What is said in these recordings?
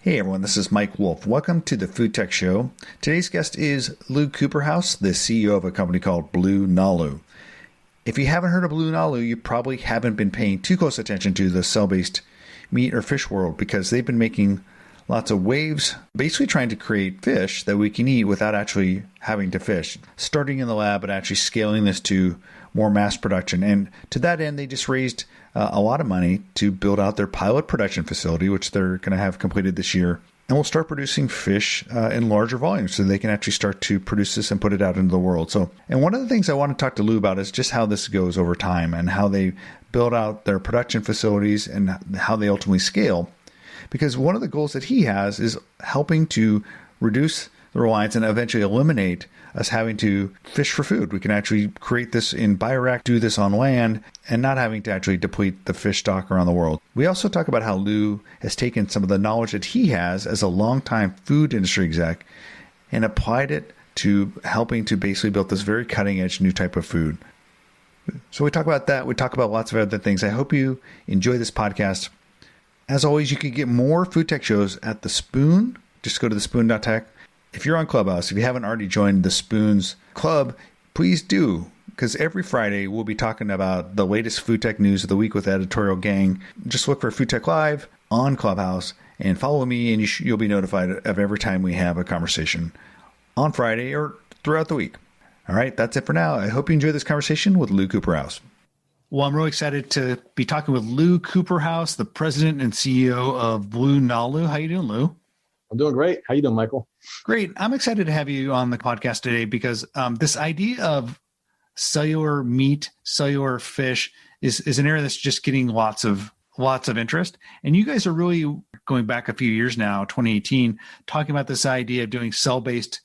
Hey everyone, this is Mike Wolf. Welcome to the Food Tech Show. Today's guest is Lou Cooperhouse, the CEO of a company called Blue Nalu. If you haven't heard of Blue Nalu, you probably haven't been paying too close attention to the cell-based meat or fish world because they've been making lots of waves, basically trying to create fish that we can eat without actually having to fish, starting in the lab and actually scaling this to more mass production. And to that end, they just raised a lot of money to build out their pilot production facility, which they're going to have completed this year. And we'll start producing fish in larger volumes so they can actually start to produce this and put it out into the world. And one of the things I want to talk to Lou about is just how this goes over time and how they build out their production facilities and how they ultimately scale. Because one of the goals that he has is helping to reduce the reliance and eventually eliminate us having to fish for food. We can actually create this in bioreactor, do this on land, and not having to actually deplete the fish stock around the world. We also talk about how Lou has taken some of the knowledge that he has as a longtime food industry exec and applied it to helping to basically build this very cutting edge new type of food. So we talk about that. We talk about lots of other things. I hope you enjoy this podcast. As always, you can get more food tech shows at The Spoon. Just go to thespoon.tech. If you're on Clubhouse, if you haven't already joined the Spoons Club, please do, because every Friday we'll be talking about the latest food tech news of the week with the editorial gang. Just look for Food Tech Live on Clubhouse and follow me, and you'll be notified of every time we have a conversation on Friday or throughout the week. All right, that's it for now. I hope you enjoy this conversation with Lou Cooperhouse. Well, I'm really excited to be talking with Lou Cooperhouse, the president and CEO of Blue Nalu. How you doing, Lou? I'm doing great. How you doing, Michael? Great. I'm excited to have you on the podcast today because this idea of cellular meat, cellular fish is an area that's just getting lots of interest. And you guys are really going back a few years now, 2018, talking about this idea of doing cell-based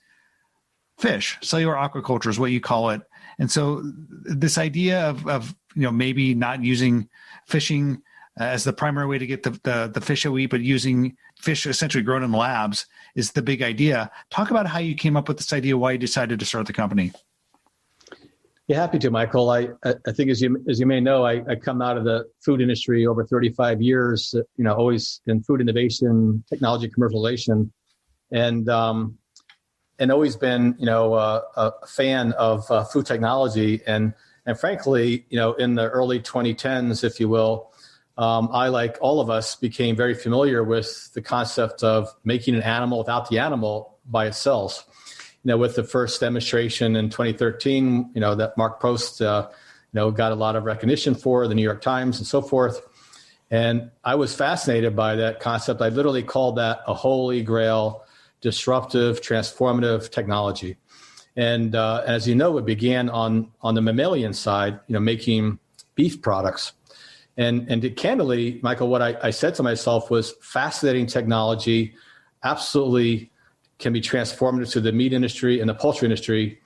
fish. Cellular aquaculture is what you call it. And so this idea of maybe not using fishing as the primary way to get the fish that we eat, but using fish essentially grown in labs is the big idea. Talk about how you came up with this idea, why you decided to start the company. Yeah, happy to, Michael. I think as you may know, I come out of the food industry over 35 years, always in food innovation, technology commercialization, and always been, a fan of food technology. And frankly, in the early 2010s, if you will, I, like all of us, became very familiar with the concept of making an animal without the animal by its cells. With the first demonstration in 2013, that Mark Prost, got a lot of recognition for, the New York Times and so forth. And I was fascinated by that concept. I literally called that a holy grail, disruptive, transformative technology. And as you know, it began on the mammalian side, making beef products. And candidly, Michael, what I said to myself was fascinating technology, absolutely can be transformative to the meat industry and the poultry industry.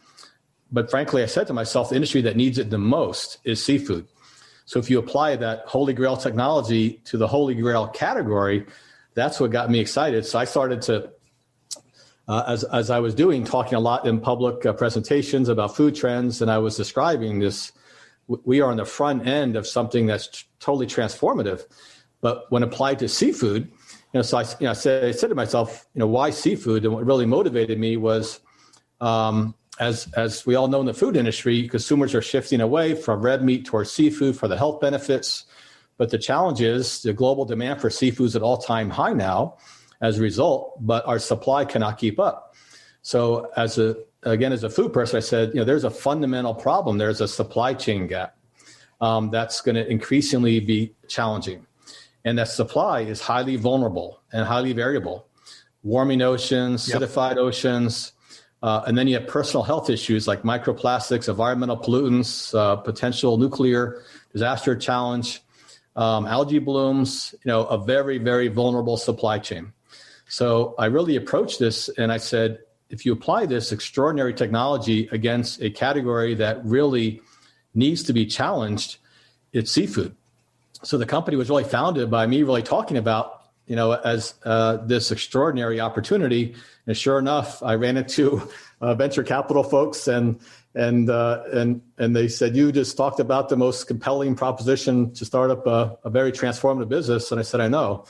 But frankly, I said to myself, the industry that needs it the most is seafood. So if you apply that holy grail technology to the holy grail category, that's what got me excited. So I started to, as I was talking a lot in public presentations about food trends, and I was describing this, we are on the front end of something that's totally transformative. But when applied to seafood, so I said to myself, why seafood? And what really motivated me was, as we all know in the food industry, consumers are shifting away from red meat towards seafood for the health benefits. But the challenge is the global demand for seafood is at all-time high now as a result, but our supply cannot keep up. So as a food person, I said, there's a fundamental problem. There's a supply chain gap that's going to increasingly be challenging. And that supply is highly vulnerable and highly variable. Warming oceans, acidified oceans, and then you have personal health issues like microplastics, environmental pollutants, potential nuclear disaster challenge, algae blooms, a very, very vulnerable supply chain. So I really approached this and I said, if you apply this extraordinary technology against a category that really needs to be challenged, it's seafood. So the company was really founded by me really talking about, as this extraordinary opportunity. And sure enough, I ran into venture capital folks and they said, you just talked about the most compelling proposition to start up a very transformative business. And I said, I know.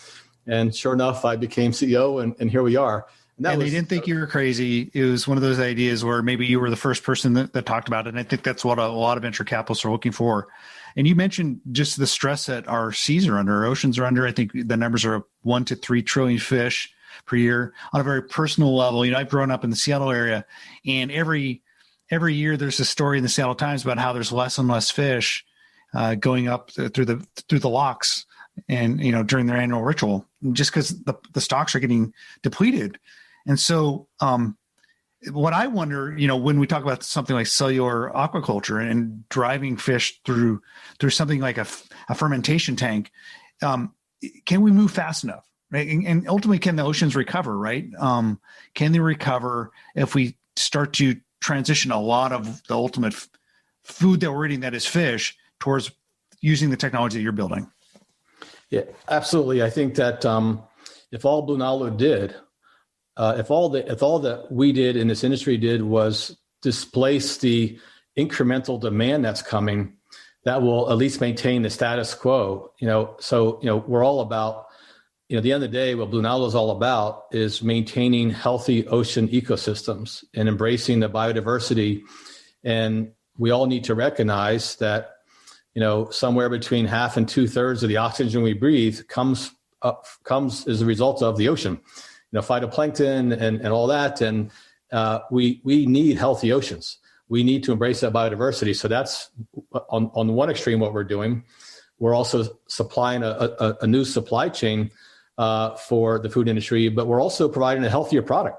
And sure enough, I became CEO, and here we are. And they didn't think you were crazy. It was one of those ideas where maybe you were the first person that talked about it. And I think that's what a lot of venture capitalists are looking for. And you mentioned just the stress that our seas are under, our oceans are under. I think the numbers are 1 to 3 trillion fish per year on a very personal level. I've grown up in the Seattle area, and every year there's a story in the Seattle Times about how there's less and less fish going up through the locks, and during their annual ritual, just because the stocks are getting depleted. And so what I wonder, when we talk about something like cellular aquaculture and driving fish through something like a fermentation tank, can we move fast enough? Right? And ultimately, can the oceans recover, right? Can they recover if we start to transition a lot of the ultimate food that we're eating, that is fish, towards using the technology that you're building? Yeah, absolutely. I think that if all Blue Nalu did, if all that we did in this industry did was displace the incremental demand that's coming, that will at least maintain the status quo. We're all about, at the end of the day, what Blue Nalu is all about is maintaining healthy ocean ecosystems and embracing the biodiversity. And we all need to recognize that, somewhere between half and 2/3 of the oxygen we breathe comes as a result of the ocean. Phytoplankton and all that. And we need healthy oceans. We need to embrace that biodiversity. So that's on the one extreme what we're doing. We're also supplying a new supply chain for the food industry, but we're also providing a healthier product.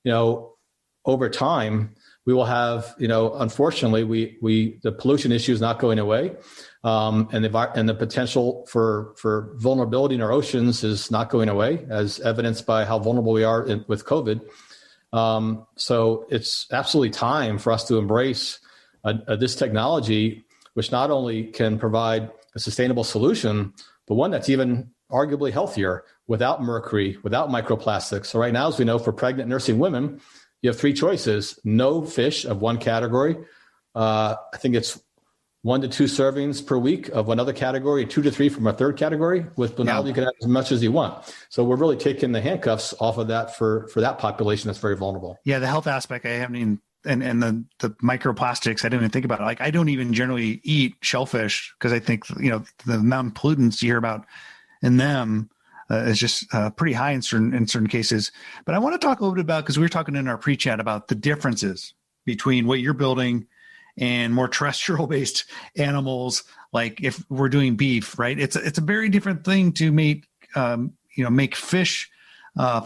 Over time, we will have, unfortunately, the pollution issue is not going away. And the potential for vulnerability in our oceans is not going away, as evidenced by how vulnerable we are with COVID. So it's absolutely time for us to embrace this technology, which not only can provide a sustainable solution, but one that's even arguably healthier, without mercury, without microplastics. So right now, as we know, for pregnant nursing women, you have 3 choices: no fish of one category. I think it's 1 to 2 servings per week of another category, 2 to 3 from a third category. With Blue Nalu, you can have as much as you want. So we're really taking the handcuffs off of that for that population that's very vulnerable. Yeah, the health aspect I haven't even, and the microplastics, I didn't even think about it. Like, I don't even generally eat shellfish because I think, the amount of pollutants you hear about in them is just pretty high in certain cases. But I want to talk a little bit about, because we were talking in our pre-chat about the differences between what you're building and more terrestrial-based animals. Like if we're doing beef, right? It's a very different thing to make fish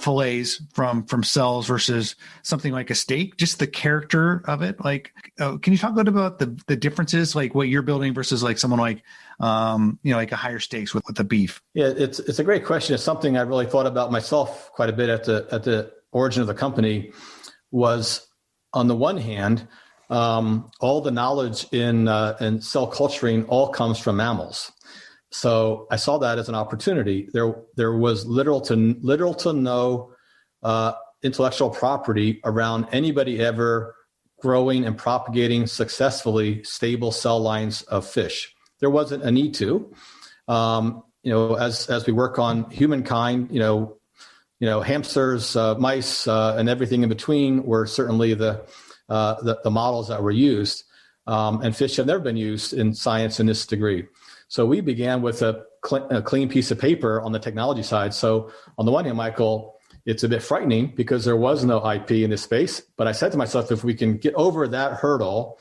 fillets from cells versus something like a steak. Just the character of it. Like, can you talk a little bit about the differences, like what you're building versus like someone like like a higher stakes with the beef? Yeah, it's a great question. It's something I really thought about myself quite a bit at the origin of the company. Was, on the one hand, all the knowledge in cell culturing all comes from mammals. So I saw that as an opportunity. There was little to no intellectual property around anybody ever growing and propagating successfully stable cell lines of fish. There wasn't a need to. As we work on humankind, hamsters, mice, and everything in between were certainly the models that were used. And fish have never been used in science in this degree. So we began with a clean piece of paper on the technology side. So on the one hand, Michael, it's a bit frightening because there was no IP in this space. But I said to myself, if we can get over that hurdle,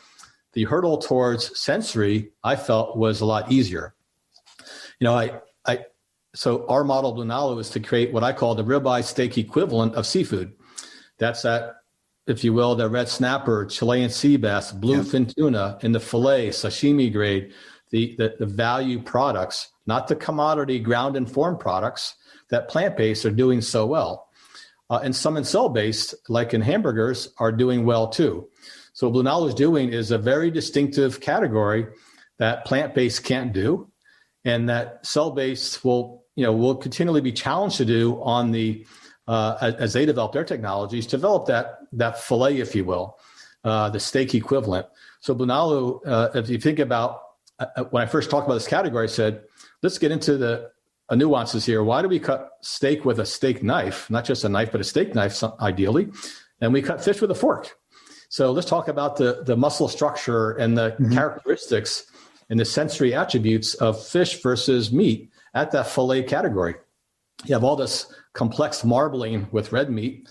the hurdle towards sensory, I felt, was a lot easier. So our model, Blue Nalu, is to create what I call the ribeye steak equivalent of seafood. That's that, if you will, the red snapper, Chilean sea bass, bluefin tuna in the fillet, sashimi grade, the value products, not the commodity ground and form products that plant-based are doing so well. And some in cell-based, like in hamburgers, are doing well too. So what Blue Nalu is doing is a very distinctive category that plant-based can't do, and that cell-based will continually be challenged to do on the as they develop their technologies, to develop that fillet, if you will, the steak equivalent. So Blue Nalu, if you think about when I first talked about this category, I said, let's get into nuances here. Why do we cut steak with a steak knife? Not just a knife, but a steak knife, ideally. And we cut fish with a fork. So let's talk about the muscle structure and the characteristics and the sensory attributes of fish versus meat at that fillet category. You have all this complex marbling with red meat,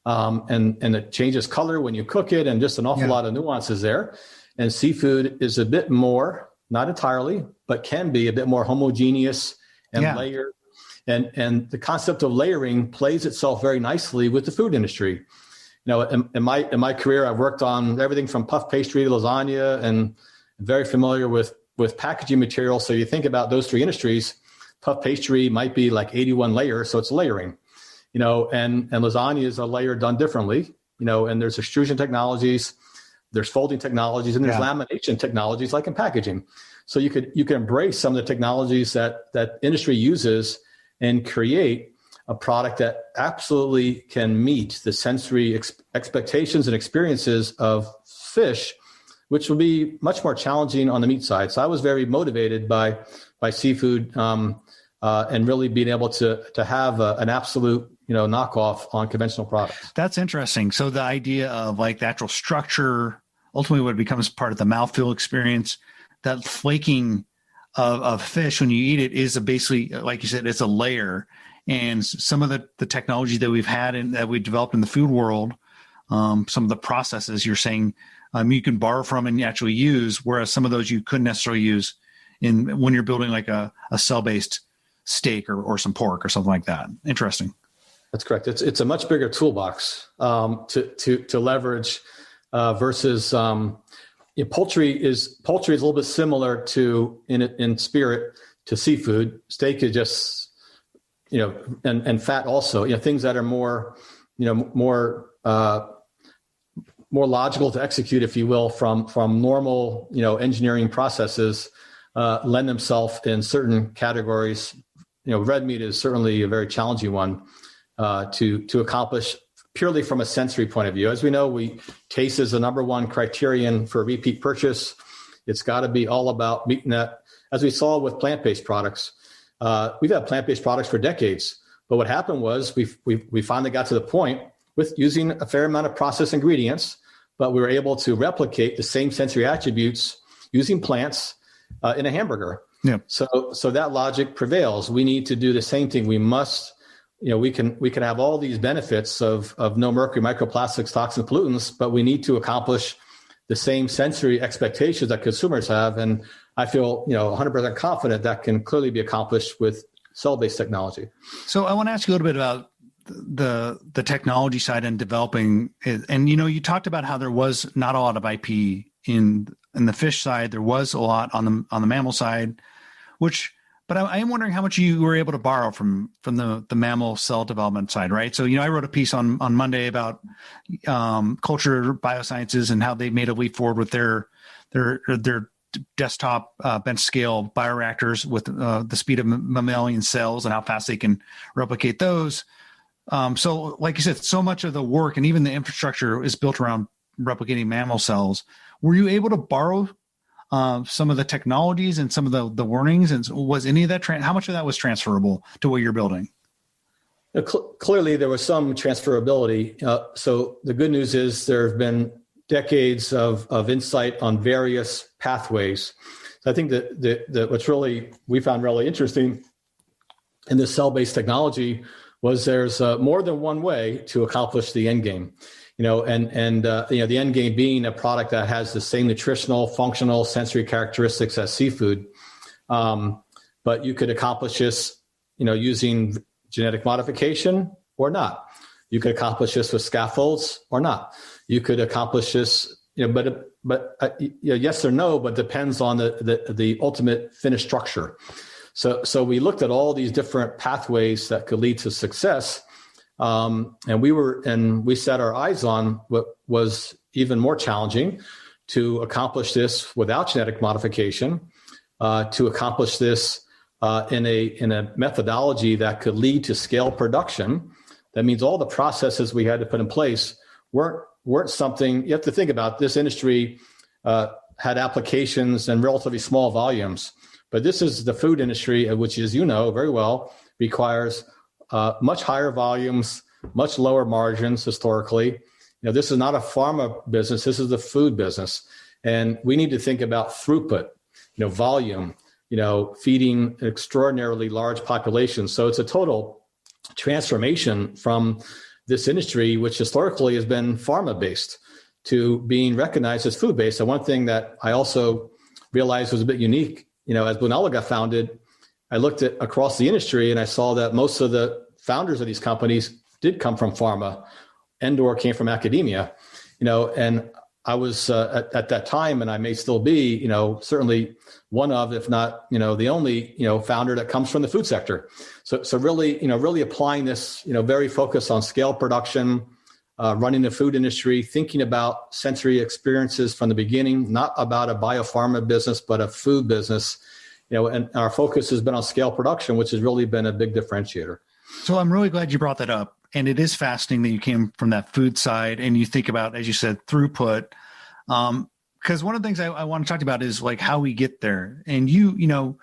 and it changes color when you cook it, and just an awful lot of nuances there. And seafood is a bit more, not entirely, but can be a bit more homogeneous and layered. And the concept of layering plays itself very nicely with the food industry. You know, in my career, I've worked on everything from puff pastry to lasagna, and very familiar with packaging material. So you think about those three industries, puff pastry might be like 81 layers, so it's layering. You know, and lasagna is a layer done differently. You know, and there's extrusion technologies, there's folding technologies, and there's lamination technologies like in packaging. So you can embrace some of the technologies that industry uses and create a product that absolutely can meet the sensory expectations and experiences of fish, which will be much more challenging on the meat side. So I was very motivated by seafood and really being able to have an absolute knockoff on conventional products. That's interesting. So the idea of like the actual structure, ultimately what becomes part of the mouthfeel experience, that flaking of fish when you eat it is basically, like you said, it's a layer. And some of the technology that we've had and that we developed in the food world, some of the processes you're saying you can borrow from and actually use, whereas some of those you couldn't necessarily use when you're building like a cell-based steak or some pork or something like that. Interesting. That's correct. It's a much bigger toolbox to leverage versus poultry is a little bit similar to in spirit to seafood. Steak is just and fat also, things that are more logical to execute, if you will, from normal, engineering processes, lend themselves in certain categories. Red meat is certainly a very challenging one to accomplish purely from a sensory point of view. As we know, taste is the number one criterion for repeat purchase. It's got to be all about meeting that, as we saw with plant-based products. We've had plant-based products for decades, but what happened was we finally got to the point with using a fair amount of processed ingredients, but we were able to replicate the same sensory attributes using plants in a hamburger. Yeah. So that logic prevails. We need to do the same thing. We must, we can have all these benefits of no mercury, microplastics, toxins, pollutants, but we need to accomplish the same sensory expectations that consumers have. And I feel, 100% confident that can clearly be accomplished with cell-based technology. So I want to ask you a little bit about the technology side and developing it. And, you talked about how there was not a lot of IP in the fish side. There was a lot on the mammal side, but I am wondering how much you were able to borrow from the mammal cell development side, right? So, I wrote a piece on Monday about culture biosciences and how they made a leap forward with their desktop bench scale bioreactors with the speed of mammalian cells and how fast they can replicate those. So like you said, so much of the work and even the infrastructure is built around replicating mammal cells. Were you able to borrow some of the technologies and some of the warnings? And was any of that, how much of that was transferable to what you're building? Clearly, there was some transferability. So the good news is there have been decades of insight on various pathways. So I think that what's we found really interesting in this cell-based technology was there's more than one way to accomplish the end game. The end game being a product that has the same nutritional, functional, sensory characteristics as seafood. But you could accomplish this, using genetic modification or not. You could accomplish this with scaffolds or not. You could accomplish this, but yes or no, but depends on the ultimate finished structure. So we looked at all these different pathways that could lead to success. And we set our eyes on what was even more challenging, to accomplish this without genetic modification, to accomplish this in a methodology that could lead to scale production. That means all the processes we had to put in place weren't something. You have to think about this industry had applications in relatively small volumes, But this is the food industry, which, as you know very well, requires much higher volumes, much lower margins historically. This is not a pharma business. This is the food business. And we need to think about throughput, volume, feeding an extraordinarily large population. So it's a total transformation from this industry, which historically has been pharma-based, to being recognized as food-based. And one thing that I also realized was a bit unique, as Blue Nalo got founded, I looked at across the industry and I saw that most of the founders of these companies did come from pharma and/or came from academia, and I was at that time, and I may still be, certainly one of, if not, the only, founder that comes from the food sector. So really applying this, very focused on scale production, running the food industry, thinking about sensory experiences from the beginning, not about a biopharma business, but a food business, and our focus has been on scale production, which has really been a big differentiator. So I'm really glad you brought that up. And it is fascinating that you came from that food side and you think about, as you said, throughput. Because one of the things I want to talk about is like how we get there. And you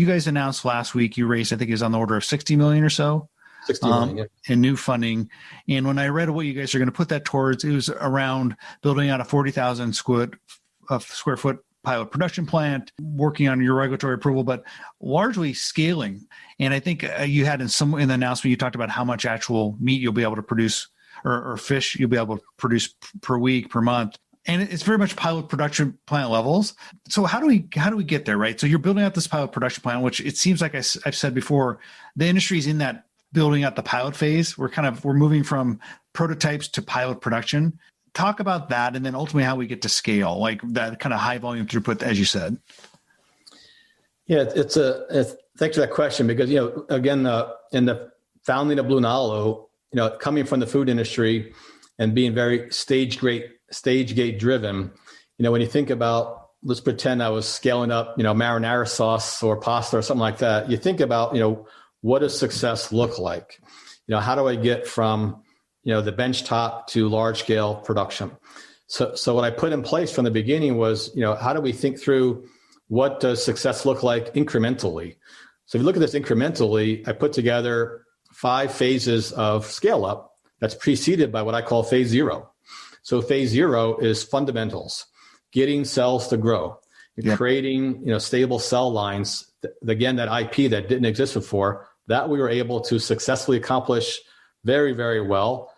guys announced last week you raised, I think it was on the order of 60 million or so. 60 million, yeah. In new funding. And when I read what you guys are going to put that towards, it was around building out a 40,000 square foot pilot production plant, working on your regulatory approval, but largely scaling. And I think you had in the announcement, you talked about how much actual meat you'll be able to produce or fish you'll be able to produce per week, per month. And it's very much pilot production plant levels. So how do we get there, right? So you're building out this pilot production plant, which it seems like I've said before, the industry is in that building out the pilot phase. We're moving from prototypes to pilot production. Talk about that, and then ultimately how we get to scale, like that kind of high volume throughput, as you said. Yeah, thanks for that question, because again, in the founding of Blue Nalo, coming from the food industry and being very stage gate driven, when you think about, let's pretend I was scaling up, marinara sauce or pasta or something like that. You think about, what does success look like? How do I get from the bench top to large scale production? So what I put in place from the beginning was, how do we think through what does success look like incrementally? So if you look at this incrementally, I put together 5 phases of scale up that's preceded by what I call phase 0. So phase 0 is fundamentals, getting cells to grow, creating, stable cell lines. Again, that IP that didn't exist before, that we were able to successfully accomplish very, very well.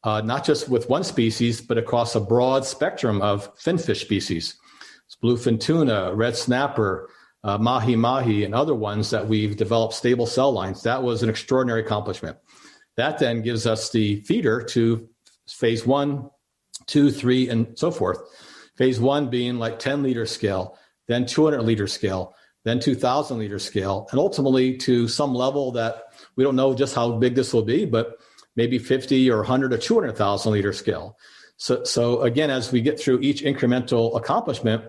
Not just with one species, but across a broad spectrum of finfish species. It's bluefin tuna, red snapper, mahi-mahi, and other ones that we've developed stable cell lines. That was an extraordinary accomplishment. That then gives us the feeder to phase 1, 2, 3, and so forth. Phase 1 being like 10-liter scale, then 200-liter scale, then 2,000-liter scale, and ultimately to some level that we don't know just how big this will be, but maybe 50 or 100 or 200,000 liter scale. So again, as we get through each incremental accomplishment,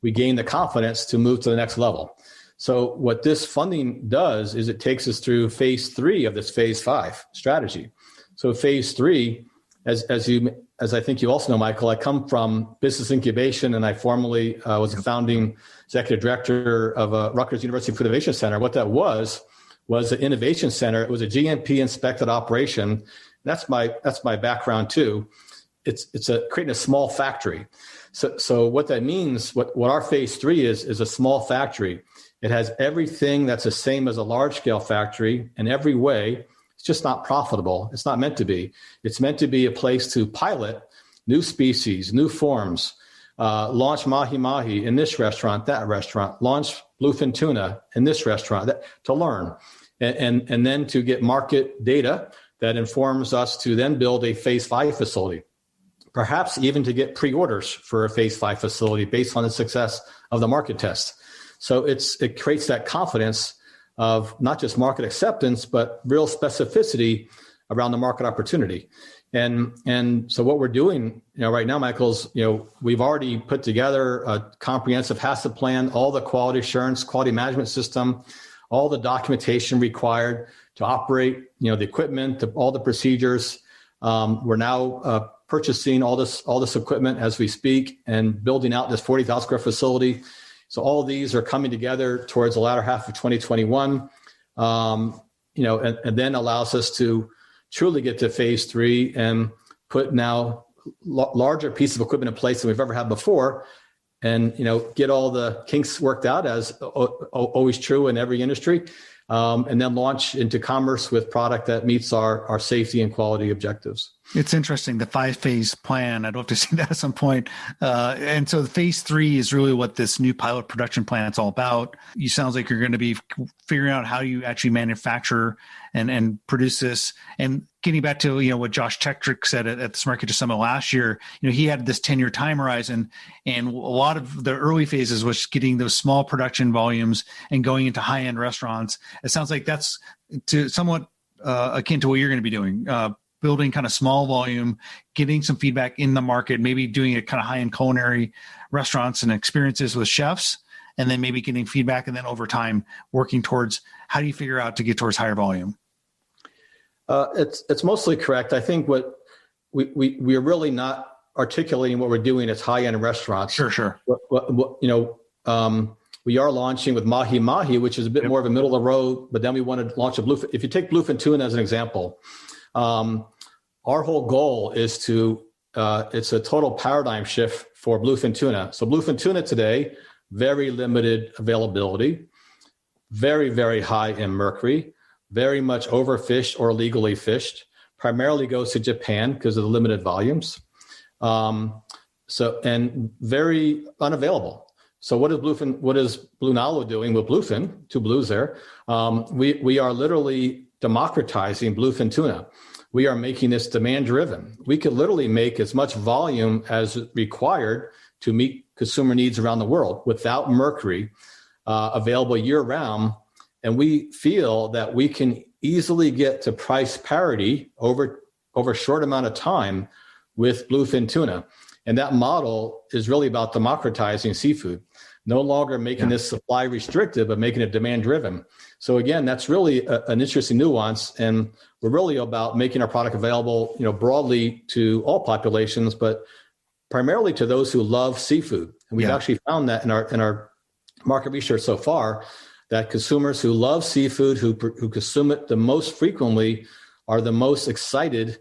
we gain the confidence to move to the next level. So what this funding does is it takes us through phase 3 of this phase 5 strategy. So phase 3, as I think you also know, Michael, I come from business incubation, and I formerly was a founding executive director of Rutgers University Food Innovation Center. What that was an innovation center. It was a GMP inspected operation. That's my background too. It's creating a small factory. So what that means, what our phase 3 is a small factory. It has everything that's the same as a large scale factory in every way. It's just not profitable. It's not meant to be. It's meant to be a place to pilot new species, new forms, launch mahi-mahi in this restaurant, that restaurant, launch bluefin tuna in this restaurant, to learn. And then to get market data that informs us to then build a phase 5 facility, perhaps even to get pre-orders for a phase 5 facility based on the success of the market test. So it creates that confidence of not just market acceptance, but real specificity around the market opportunity. And so what we're doing, right now, Michael, is, we've already put together a comprehensive HACCP plan, all the quality assurance, quality management system, all the documentation required to operate, the equipment, all the procedures. We're now purchasing all this equipment as we speak and building out this 40,000 square facility. So all of these are coming together towards the latter half of 2021, and then allows us to truly get to phase 3 and put now larger piece of equipment in place than we've ever had before, and get all the kinks worked out, as always true in every industry, and then launch into commerce with product that meets our safety and quality objectives. It's interesting, the 5-phase plan. I'd love to see that at some point. And so the phase 3 is really what this new pilot production plan is all about. You sounds like you're going to be figuring out how you actually manufacture and produce this. And getting back to what Josh Tetrick said at the Smart Kitchen Summit last year, he had this 10-year time horizon, and a lot of the early phases was getting those small production volumes and going into high-end restaurants. It sounds like that's somewhat akin to what you're going to be doing. Building kind of small volume, getting some feedback in the market, maybe doing a kind of high-end culinary restaurants and experiences with chefs, and then maybe getting feedback, and then over time working towards how do you figure out to get towards higher volume? It's mostly correct. I think what we're really not articulating what we're doing as high-end restaurants. Sure. We are launching with Mahi Mahi, which is a bit more of a middle of the road, but then we want to launch a bluefin. If you take bluefin tuna as an example, our whole goal is it's a total paradigm shift for bluefin tuna. So bluefin tuna today, very limited availability, very, very high in mercury, very much overfished or illegally fished, primarily goes to Japan because of the limited volumes. And very unavailable. So what is Blue Nalu doing with bluefin? 2 blues there. We are literally democratizing bluefin tuna. We are making this demand driven. We could literally make as much volume as required to meet consumer needs around the world without mercury, available year round. And we feel that we can easily get to price parity over a short amount of time with bluefin tuna. And that model is really about democratizing seafood, no longer making this supply restricted, but making it demand driven. So again, that's really an interesting nuance, and we're really about making our product available, broadly to all populations, but primarily to those who love seafood. And we've actually found that in our market research so far, that consumers who love seafood, who consume it the most frequently, are the most excited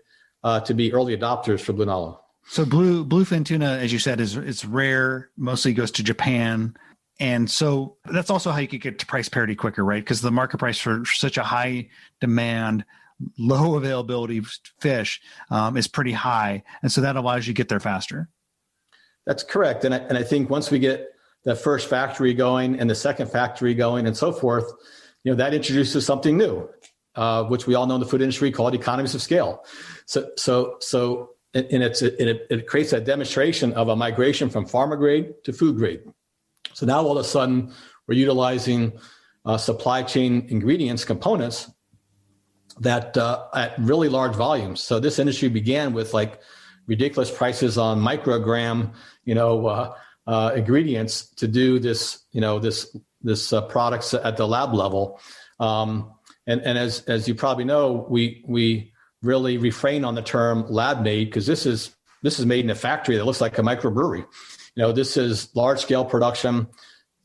to be early adopters for Blue Nalu. So bluefin tuna, as you said, it's rare, mostly goes to Japan. And so that's also how you could get to price parity quicker, right? Because the market price for such a high demand, low availability fish is pretty high. And so that allows you to get there faster. That's correct. And I think once we get the first factory going and the second factory going and so forth, that introduces something new, which we all know in the food industry called economies of scale. So it creates a demonstration of a migration from pharma grade to food grade. So now all of a sudden we're utilizing supply chain ingredients, components that at really large volumes. So this industry began with like ridiculous prices on microgram, ingredients to do this, this products at the lab level. And as you probably know, we really refrain on the term lab made, because this is made in a factory that looks like a microbrewery. This is large scale production.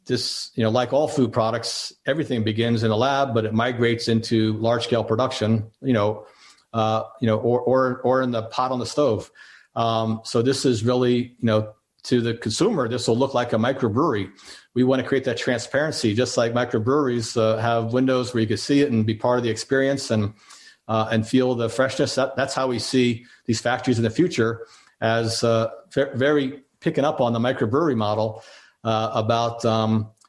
This, like all food products, everything begins in a lab, but it migrates into large scale production, or in the pot on the stove. So this is really, to the consumer, this will look like a microbrewery. We want to create that transparency, just like microbreweries have windows where you can see it and be part of the experience and feel the freshness. That's how we see these factories in the future, as very picking up on the microbrewery model about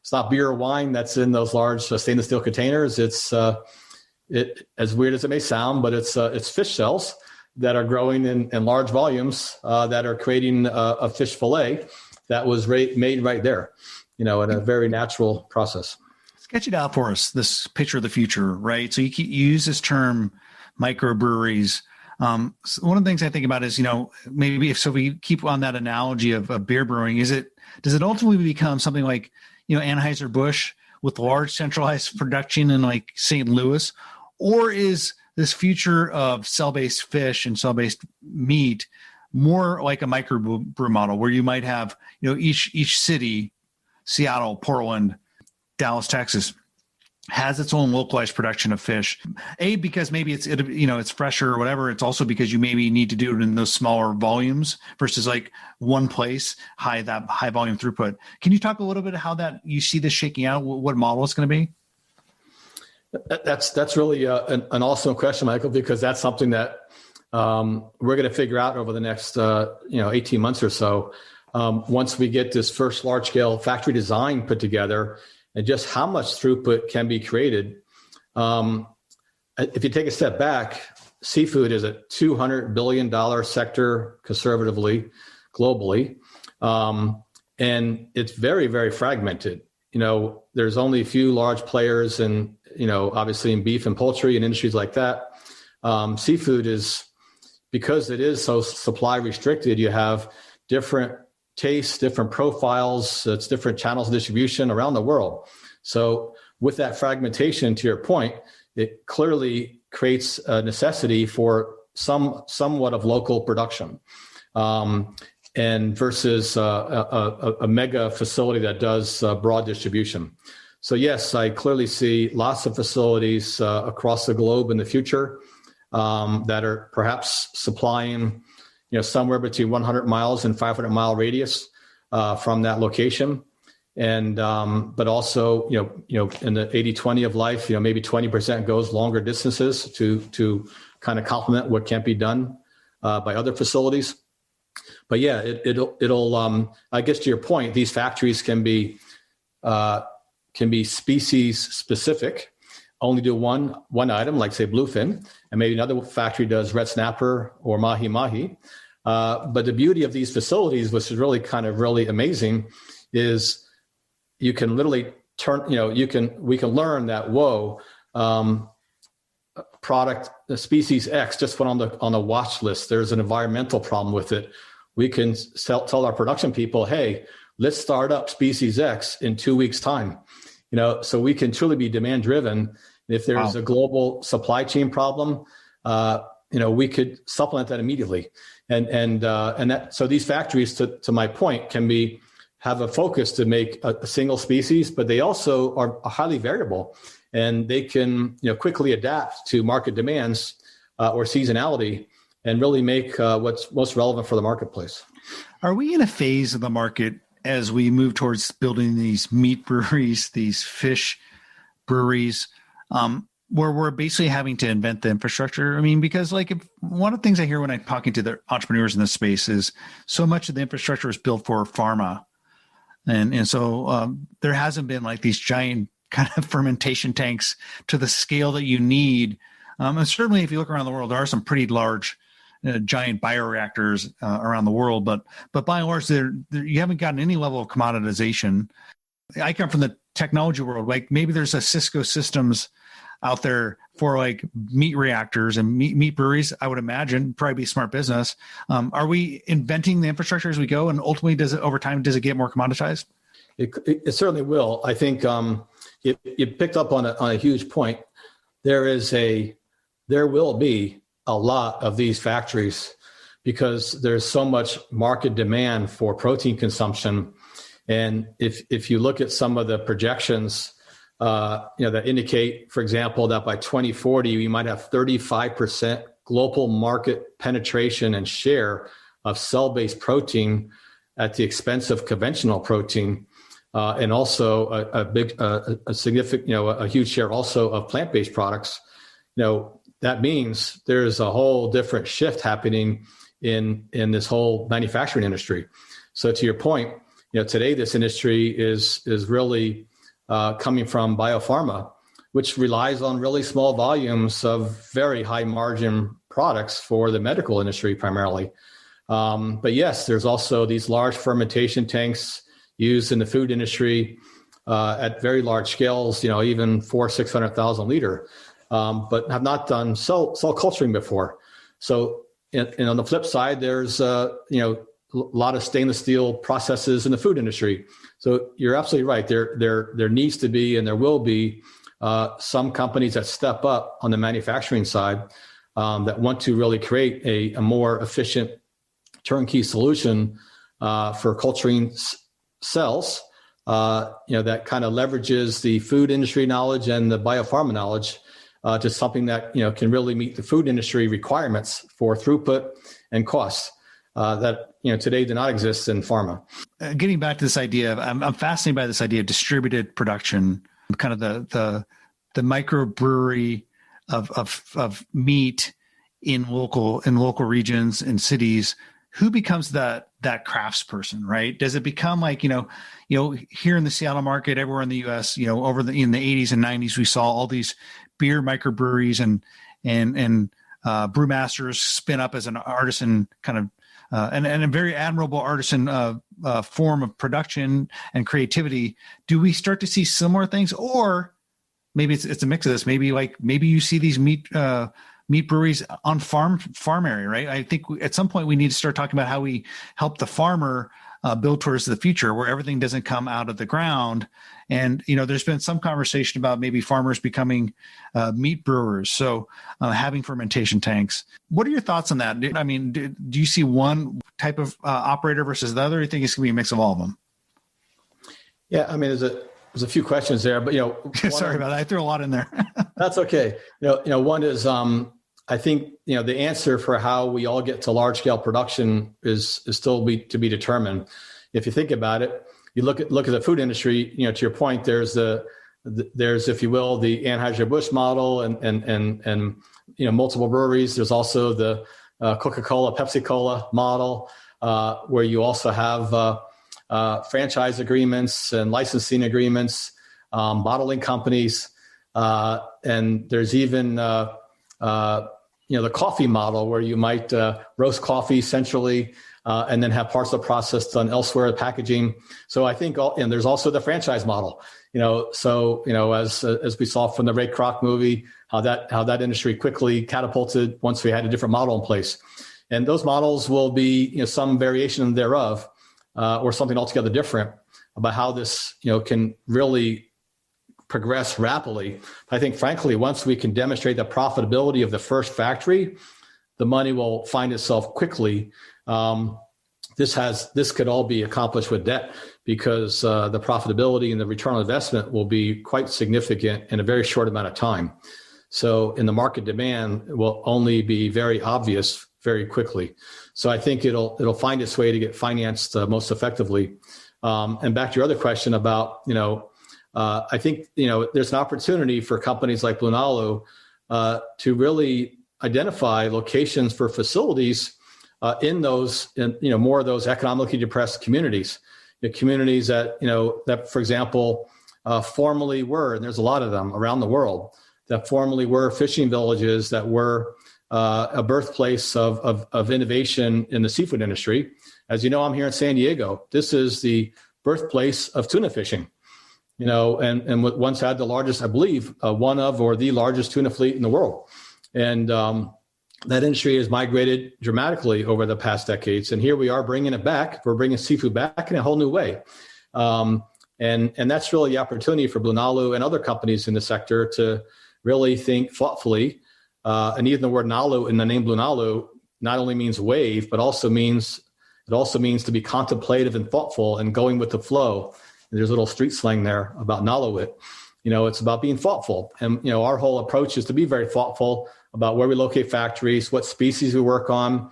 it's not beer or wine that's in those large stainless steel containers. It's as weird as it may sound, but it's fish cells that are growing in large volumes that are creating a fish fillet that was made right there, in a very natural process. Sketch it out for us, this picture of the future, right? So you use this term microbreweries. So one of the things I think about is, maybe if we keep on that analogy of beer brewing, does it ultimately become something like, Anheuser-Busch with large centralized production in like St. Louis, or is this future of cell-based fish and cell-based meat more like a microbrew model where you might have, each city Seattle, Portland, Dallas, Texas, has its own localized production of fish. Because maybe it's fresher or whatever. It's also because you maybe need to do it in those smaller volumes versus like one place, high volume throughput. Can you talk a little bit how that you see this shaking out? What model it's going to be? That's really an awesome question, Michael, because that's something that we're going to figure out over the next 18 months or so. Once we get this first large scale factory design put together, and just how much throughput can be created. If you take a step back, seafood is a $200 billion sector conservatively, globally. And it's very, very fragmented. There's only a few large players and, obviously in beef and poultry and industries like that. Seafood is, because it is so supply restricted, you have different tastes, different profiles, it's different channels of distribution around the world. So with that fragmentation, to your point, it clearly creates a necessity for somewhat of local production, and versus a mega facility that does broad distribution. So yes, I clearly see lots of facilities across the globe in the future that are perhaps supplying somewhere between 100 miles and 500 mile radius from that location. And, but also, in the 80-20 of life, maybe 20% goes longer distances to kind of complement what can't be done by other facilities. But yeah, it'll I guess to your point, these factories can be species specific, only do one item, like say bluefin, and maybe another factory does red snapper or mahi-mahi. But the beauty of these facilities, which is really really amazing, is you can literally we can learn that, product, the species X just went on the watch list. There's an environmental problem with it. We can tell our production people, hey, let's start up species X in 2 weeks' time. So we can truly be demand driven. If there's a global supply chain problem, we could supplement that immediately. And that, so these factories, to my point, can have a focus to make a single species, but they also are highly variable, and they can quickly adapt to market demands or seasonality, and really make what's most relevant for the marketplace. Are we in a phase of the market as we move towards building these meat breweries, these fish breweries, where we're basically having to invent the infrastructure? I mean, because one of the things I hear when I'm talking to the entrepreneurs in this space is so much of the infrastructure is built for pharma. And so there hasn't been these giant kind of fermentation tanks to the scale that you need. And certainly if you look around the world, there are some pretty large giant bioreactors around the world, but by and large, you haven't gotten any level of commoditization. I come from the technology world. Maybe there's a Cisco Systems out there for meat reactors and meat breweries. I would imagine probably be smart business. Are we inventing the infrastructure as we go? And ultimately, over time, does it get more commoditized? It certainly will. I think you picked up on a huge point. There will be a lot of these factories because there's so much market demand for protein consumption. And if you look at some of the projections, that indicate, for example, that by 2040, we might have 35% global market penetration and share of cell-based protein at the expense of conventional protein, and also a significant, a huge share also of plant-based products. That means there's a whole different shift happening in this whole manufacturing industry. So to your point, today this industry is really coming from biopharma, which relies on really small volumes of very high margin products for the medical industry primarily. But yes, there's also these large fermentation tanks used in the food industry at very large scales, even 600,000 liter, but have not done cell culturing before. So, and on the flip side, there's a lot of stainless steel processes in the food industry. So you're absolutely right. There needs to be, and there will be, some companies that step up on the manufacturing side that want to really create a more efficient turnkey solution for culturing cells that kind of leverages the food industry knowledge and the biopharma knowledge to something that can really meet the food industry requirements for throughput and costs that today do not exist in pharma. Getting back to this idea of, I'm fascinated by this idea of distributed production, kind of the microbrewery of meat in local regions and cities. Who becomes that craftsperson, right? Does it become like, here in the Seattle market, everywhere in the U.S., in the 80s and 90s, we saw all these beer microbreweries and brewmasters spin up as an artisan kind of, and a very admirable artisan form of production and creativity. Do we start to see similar things, or maybe it's a mix of this? Maybe you see these meat breweries on farm area, right? I think at some point we need to start talking about how we help the farmer build towards the future where everything doesn't come out of the ground. And, there's been some conversation about maybe farmers becoming meat brewers. So having fermentation tanks. What are your thoughts on that? I mean, do you see one type of operator versus the other? Or do you think it's going to be a mix of all of them? Yeah, I mean, there's a few questions there, but sorry about that. I threw a lot in there. That's okay. One is I think the answer for how we all get to large scale production is still to be determined. If you think about it, you look at the food industry. To your point, there's if you will the Anheuser-Busch model and multiple breweries. There's also the Coca-Cola, Pepsi-Cola model where you also have franchise agreements and licensing agreements, bottling companies, and there's even the coffee model where you might roast coffee centrally and then have parts of the process done elsewhere, packaging. So I think, and there's also the franchise model. As we saw from the Ray Kroc movie, how that industry quickly catapulted once we had a different model in place, and those models will be some variation thereof or something altogether different about how this can really progress rapidly. I think, frankly, once we can demonstrate the profitability of the first factory, the money will find itself quickly. This could all be accomplished with debt because the profitability and the return on investment will be quite significant in a very short amount of time. So, in the market demand will only be very obvious very quickly. So, I think it'll find its way to get financed most effectively. And back to your other question about I think there's an opportunity for companies like Blue Nalu to really identify locations for facilities in those, more of those economically depressed communities, the communities that for example formerly were, and there's a lot of them around the world that formerly were fishing villages that were a birthplace of innovation in the seafood industry. As you know, I'm here in San Diego. This is the birthplace of tuna fishing. And once had the largest, I believe, one of or the largest tuna fleet in the world. And that industry has migrated dramatically over the past decades. And here we are bringing it back. We're bringing seafood back in a whole new way. And that's really the opportunity for Blue Nalu and other companies in the sector to really think thoughtfully. And even the word Nalu in the name Blue Nalu not only means wave, but also means to be contemplative and thoughtful and going with the flow. There's a little street slang there about Naluit. It's about being thoughtful. And, our whole approach is to be very thoughtful about where we locate factories, what species we work on.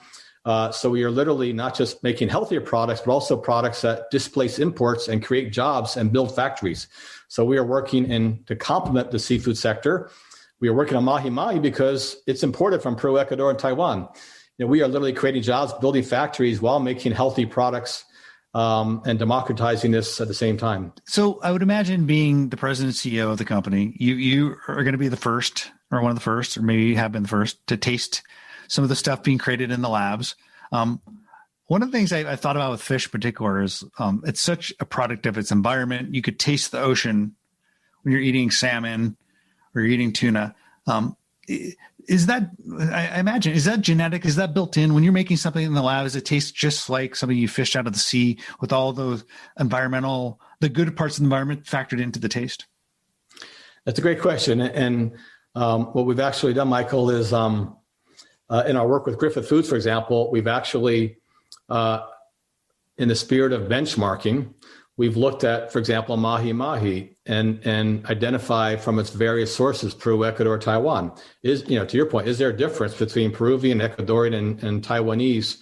So we are literally not just making healthier products, but also products that displace imports and create jobs and build factories. So we are working to complement the seafood sector. We are working on mahi-mahi because it's imported from Peru, Ecuador, and Taiwan. We are literally creating jobs, building factories while making healthy products and democratizing this at the same time. So I would imagine being the president and CEO of the company, you are going to be the first or one of the first, or maybe you have been the first to taste some of the stuff being created in the labs. One of the things I thought about with fish in particular is it's such a product of its environment. You could taste the ocean when you're eating salmon or you're eating tuna. Is that, I imagine, is that genetic? Is that built in when you're making something in the lab? Does it taste just like something you fished out of the sea with all those the good parts of the environment factored into the taste? That's a great question. And what we've actually done, Michael, is in our work with Griffith Foods, for example, we've actually, in the spirit of benchmarking, we've looked at, for example, mahi-mahi and identify from its various sources, Peru, Ecuador, Taiwan. To your point, is there a difference between Peruvian, Ecuadorian, and Taiwanese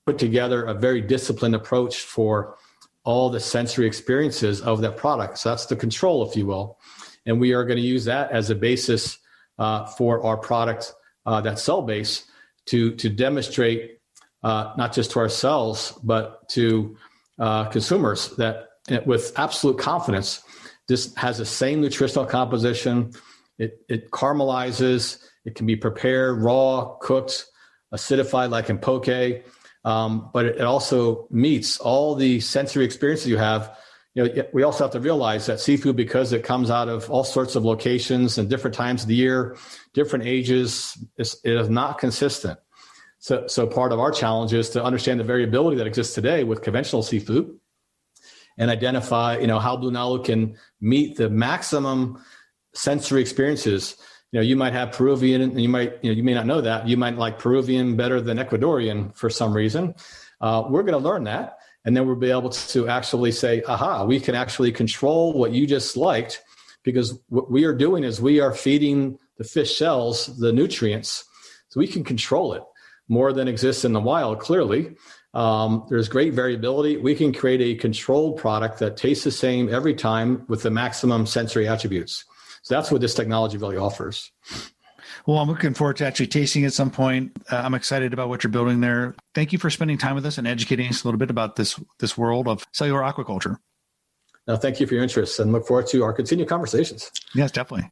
put together a very disciplined approach for all the sensory experiences of that product? So that's the control, if you will. And we are going to use that as a basis for our product, that cell base, to demonstrate not just to ourselves, but to consumers that with absolute confidence, this has the same nutritional composition. It caramelizes. It can be prepared raw, cooked, acidified like in poke, but it also meets all the sensory experiences you have. We also have to realize that seafood, because it comes out of all sorts of locations and different times of the year, different ages, it is not consistent. So part of our challenge is to understand the variability that exists today with conventional seafood and identify, how Blue Nalu can meet the maximum sensory experiences. You might have Peruvian, and you may not know that. You might like Peruvian better than Ecuadorian for some reason. We're going to learn that, and then we'll be able to actually say, aha, we can actually control what you just liked, because what we are doing is we are feeding the fish cells the nutrients, so we can control it more than exists in the wild, clearly. There's great variability. We can create a controlled product that tastes the same every time with the maximum sensory attributes. So that's what this technology really offers. Well, I'm looking forward to actually tasting it at some point. I'm excited about what you're building there. Thank you for spending time with us and educating us a little bit about this world of cellular aquaculture. No, thank you for your interest, and look forward to our continued conversations. Yes, definitely.